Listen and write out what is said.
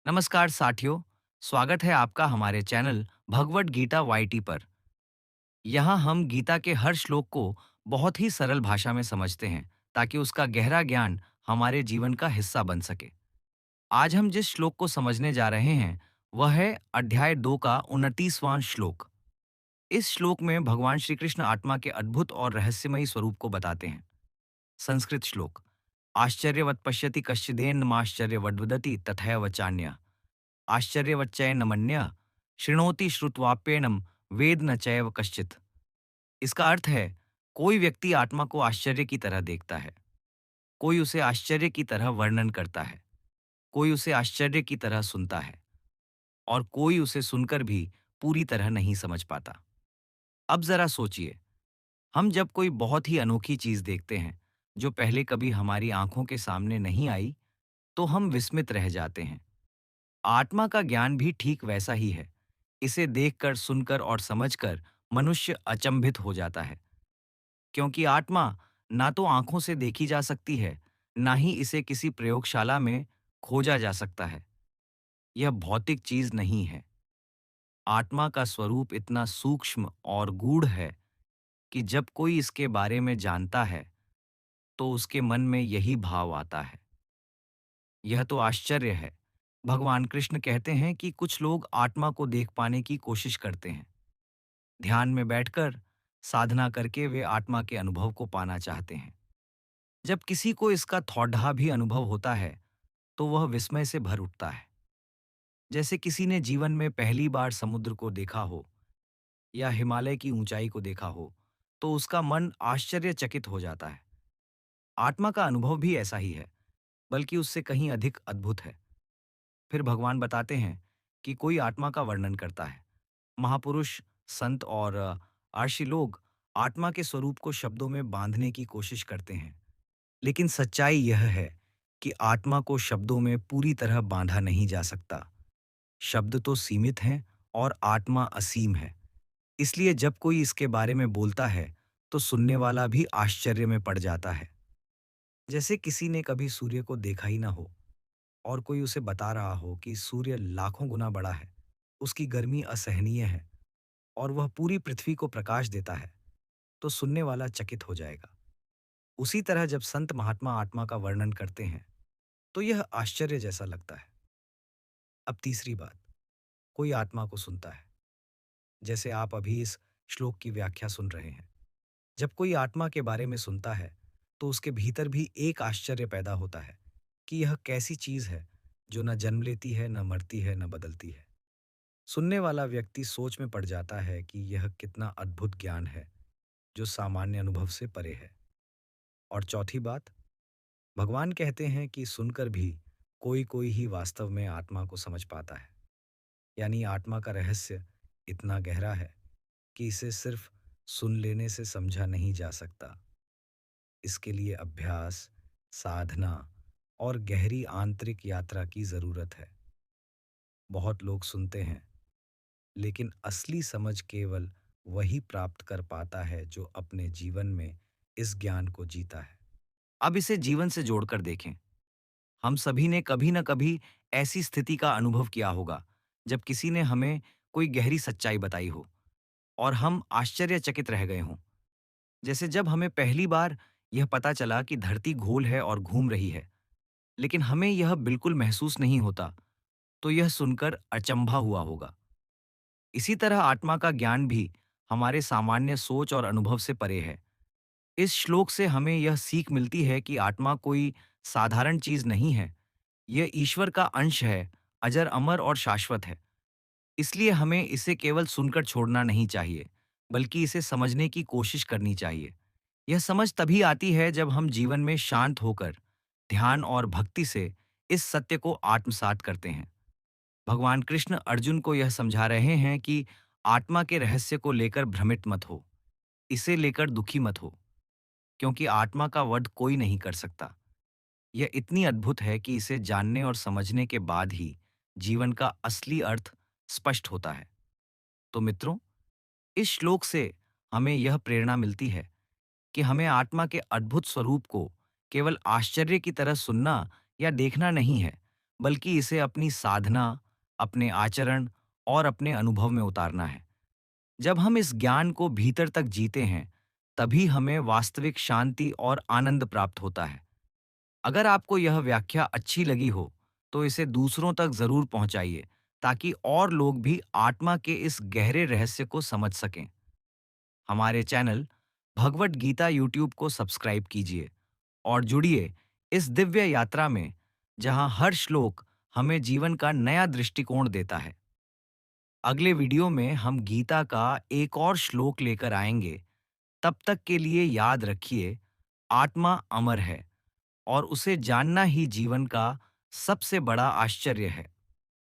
नमस्कार साथियों। स्वागत है आपका हमारे चैनल भगवत गीता वाईटी पर। यहाँ हम गीता के हर श्लोक को बहुत ही सरल भाषा में समझते हैं ताकि उसका गहरा ज्ञान हमारे जीवन का हिस्सा बन सके। आज हम जिस श्लोक को समझने जा रहे हैं वह है अध्याय 2 का 29वां श्लोक। इस श्लोक में भगवान श्री कृष्ण आत्मा के अद्भुत और रहस्यमयी स्वरूप को बताते हैं। संस्कृत श्लोक। आश्चर्यवत् पश्यति कश्चिदेनमाश्चर्यवद्वदति तथैव चान्यः। आश्चर्यवच्चैनमन्यः शृणोति श्रुत्वाप्येनम वेद न चैव कश्चित्। इसका अर्थ है, कोई व्यक्ति आत्मा को आश्चर्य की तरह देखता है, कोई उसे आश्चर्य की तरह वर्णन करता है, कोई उसे आश्चर्य की तरह सुनता है और कोई उसे सुनकर भी पूरी तरह नहीं समझ पाता। अब जरा सोचिए, हम जब कोई बहुत ही अनोखी चीज देखते हैं जो पहले कभी हमारी आंखों के सामने नहीं आई, तो हम विस्मित रह जाते हैं। आत्मा का ज्ञान भी ठीक वैसा ही है। इसे देखकर, सुनकर और समझकर मनुष्य अचंभित हो जाता है, क्योंकि आत्मा ना तो आंखों से देखी जा सकती है, ना ही इसे किसी प्रयोगशाला में खोजा जा सकता है। यह भौतिक चीज नहीं है। आत्मा का स्वरूप इतना सूक्ष्म और गूढ़ है कि जब कोई इसके बारे में जानता है, तो उसके मन में यही भाव आता है। यह तो आश्चर्य है। भगवान कृष्ण कहते हैं कि कुछ लोग आत्मा को देख पाने की कोशिश करते हैं। ध्यान में बैठकर साधना करके वे आत्मा के अनुभव को पाना चाहते हैं। जब किसी को इसका थोड़ा भी अनुभव होता है, तो वह विस्मय से भर उठता है। जैसे किसी ने जीवन में पहली बार समुद्र को देखा हो या हिमालय की ऊंचाई को देखा हो, तो उसका मन आश्चर्यचकित हो जाता है। आत्मा का अनुभव भी ऐसा ही है, बल्कि उससे कहीं अधिक अद्भुत है। फिर भगवान बताते हैं कि कोई आत्मा का वर्णन करता है। महापुरुष, संत और आर्षि लोग आत्मा के स्वरूप को शब्दों में बांधने की कोशिश करते हैं, लेकिन सच्चाई यह है कि आत्मा को शब्दों में पूरी तरह बांधा नहीं जा सकता। शब्द तो सीमित हैं और आत्मा असीम है। इसलिए जब कोई इसके बारे में बोलता है, तो सुनने वाला भी आश्चर्य में पड़ जाता है। जैसे किसी ने कभी सूर्य को देखा ही ना हो और कोई उसे बता रहा हो कि सूर्य लाखों गुना बड़ा है, उसकी गर्मी असहनीय है और वह पूरी पृथ्वी को प्रकाश देता है, तो सुनने वाला चकित हो जाएगा। उसी तरह जब संत महात्मा आत्मा का वर्णन करते हैं, तो यह आश्चर्य जैसा लगता है। अब तीसरी बात, कोई आत्मा को सुनता है। जैसे आप अभी इस श्लोक की व्याख्या सुन रहे हैं। जब कोई आत्मा के बारे में सुनता है, तो उसके भीतर भी एक आश्चर्य पैदा होता है कि यह कैसी चीज है जो न जन्म लेती है, न मरती है, न बदलती है। सुनने वाला व्यक्ति सोच में पड़ जाता है कि यह कितना अद्भुत ज्ञान है जो सामान्य अनुभव से परे है। और चौथी बात, भगवान कहते हैं कि सुनकर भी कोई कोई ही वास्तव में आत्मा को समझ पाता है। यानी आत्मा का रहस्य इतना गहरा है कि इसे सिर्फ सुन लेने से समझा नहीं जा सकता। इसके लिए अभ्यास, साधना और गहरी आंतरिक यात्रा की जरूरत है। बहुत लोग सुनते हैं, लेकिन असली समझ केवल वही प्राप्त कर पाता है जो अपने जीवन में इस ज्ञान को जीता है। अब इसे जीवन से जोड़कर देखें। हम सभी ने कभी न कभी ऐसी स्थिति का अनुभव किया होगा जब किसी ने हमें कोई गहरी सच्चाई बताई हो और हम आश्चर्यचकित रह गए हों। जैसे जब हमें पहली बार यह पता चला कि धरती गोल है और घूम रही है, लेकिन हमें यह बिल्कुल महसूस नहीं होता, तो यह सुनकर अचंभा हुआ होगा। इसी तरह आत्मा का ज्ञान भी हमारे सामान्य सोच और अनुभव से परे है। इस श्लोक से हमें यह सीख मिलती है कि आत्मा कोई साधारण चीज नहीं है। यह ईश्वर का अंश है, अजर अमर और शाश्वत है। इसलिए हमें इसे केवल सुनकर छोड़ना नहीं चाहिए, बल्कि इसे समझने की कोशिश करनी चाहिए। यह समझ तभी आती है जब हम जीवन में शांत होकर ध्यान और भक्ति से इस सत्य को आत्मसात करते हैं। भगवान कृष्ण अर्जुन को यह समझा रहे हैं कि आत्मा के रहस्य को लेकर भ्रमित मत हो, इसे लेकर दुखी मत हो, क्योंकि आत्मा का वध कोई नहीं कर सकता। यह इतनी अद्भुत है कि इसे जानने और समझने के बाद ही जीवन का असली अर्थ स्पष्ट होता है। तो मित्रों, इस श्लोक से हमें यह प्रेरणा मिलती है कि हमें आत्मा के अद्भुत स्वरूप को केवल आश्चर्य की तरह सुनना या देखना नहीं है, बल्कि इसे अपनी साधना, अपने आचरण और अपने अनुभव में उतारना है। जब हम इस ज्ञान को भीतर तक जीते हैं, तभी हमें वास्तविक शांति और आनंद प्राप्त होता है। अगर आपको यह व्याख्या अच्छी लगी हो, तो इसे दूसरों तक ज़रूर पहुंचाइए, ताकि और लोग भी आत्मा के इस गहरे रहस्य को समझ सकें। हमारे चैनल भगवत गीता यूट्यूब को सब्सक्राइब कीजिए और जुड़िए इस दिव्य यात्रा में, जहां हर श्लोक हमें जीवन का नया दृष्टिकोण देता है। अगले वीडियो में हम गीता का एक और श्लोक लेकर आएंगे। तब तक के लिए याद रखिए, आत्मा अमर है और उसे जानना ही जीवन का सबसे बड़ा आश्चर्य है।